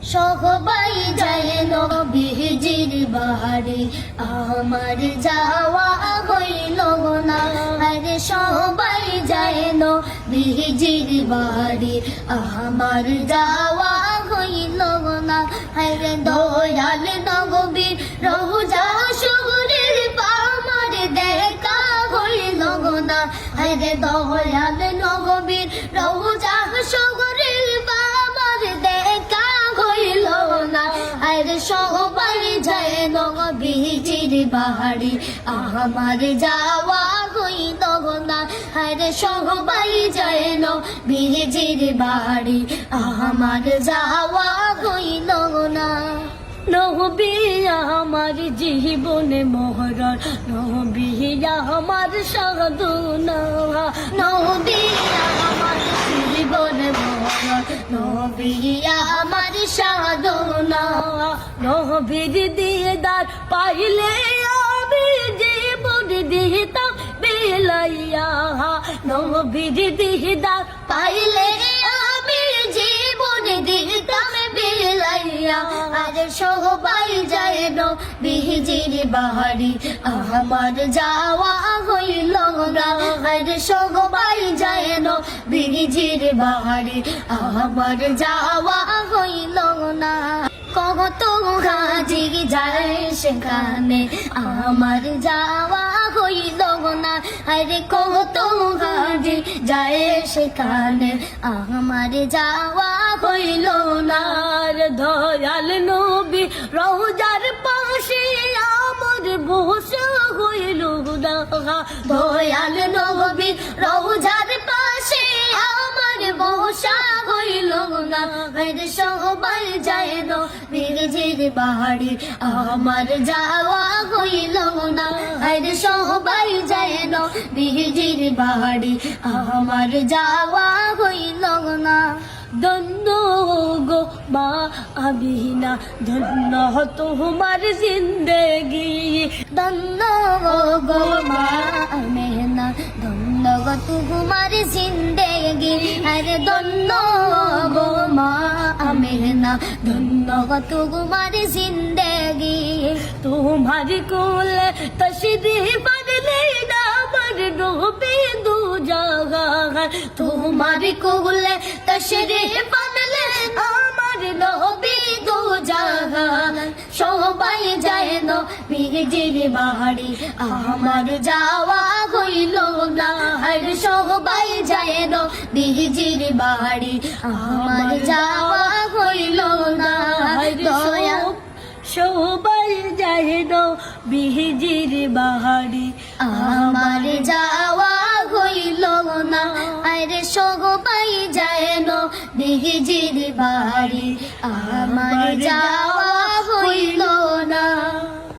সবাই যায় নবীজির বাড়ি, আমার যাওয়া হইল না। আরে সবাই যায় নবীজির বাড়ি, আমার যাওয়া হইল না। আরে দয়াল নবীর রওজা শরীর আমার দেখা হইল না। আরে দয়াল নবীর রওজা শরীর আমার দেখা হইল না। আরে সবাই যায় নবীজির বাড়ি, আমার যাওয়া হইল না। আরে সবাই যায় নবীজির বাড়ি, আমার যাওয়া হইল না। নবী আমার জীবনে মহরণ, নবী আমার সাধনা। নবী আমার জীবনে মহরণ, নবী আমার সাধনা। নবীর দিদার পাইলে আমি জীবন দিতাম বিলাইয়া। নবীর দিদার পাইলে আমি জীবন দিতাম বিলাইয়া। আরে সবাই যায় নবীজির বাড়ি, আমার যাওয়া হইল না। আরে সবাই যায় নবীজির বাড়ি, আমার যাওয়া হইল না। কত গাজি যায় সেখানে, আমার যাওয়া হইল না। আরে কত গাজি যায় সেখানে, আমার যাওয়া হইল না। দয়াল নবী রওজার পাশে আমার বসা হইল না। দয়াল নবী রওজার পাশে আমার বসা হইল না। আরে সবাই যায় নবীজির বাড়ি, আমার যাওয়া হইল না। আরে সবাই যায় নবীজির বাড়ি, আমার যাওয়া হইল না। ধন্য গো মা আমিনা, ধন্য তোমার জিন্দেগি। ধন্য গো মা আমিনা, ধন্য গো তোমার জিন্দেগি। আরে ধন্য গো মা আমিনা, ধন্য গো তোমার জিন্দেগি। তোমার কোলে তশরিফ আনলে না আমার নবী দু জাহান। তোমার কোলে তশরিফ আনলে আমার নবী দু জাহান। সবাই যায় নবীজির বাড়ি, আমার যাওয়া হইল না। আর সবাই যায় নবীজির বাড়ি, আমার যাওয়া হইল না। সবাই যায় নবীজির বাড়ি, আমার যাওয়া হইল না। আরে সবাই যায় নবীজির বাড়ি, আমার যাওয়া হইল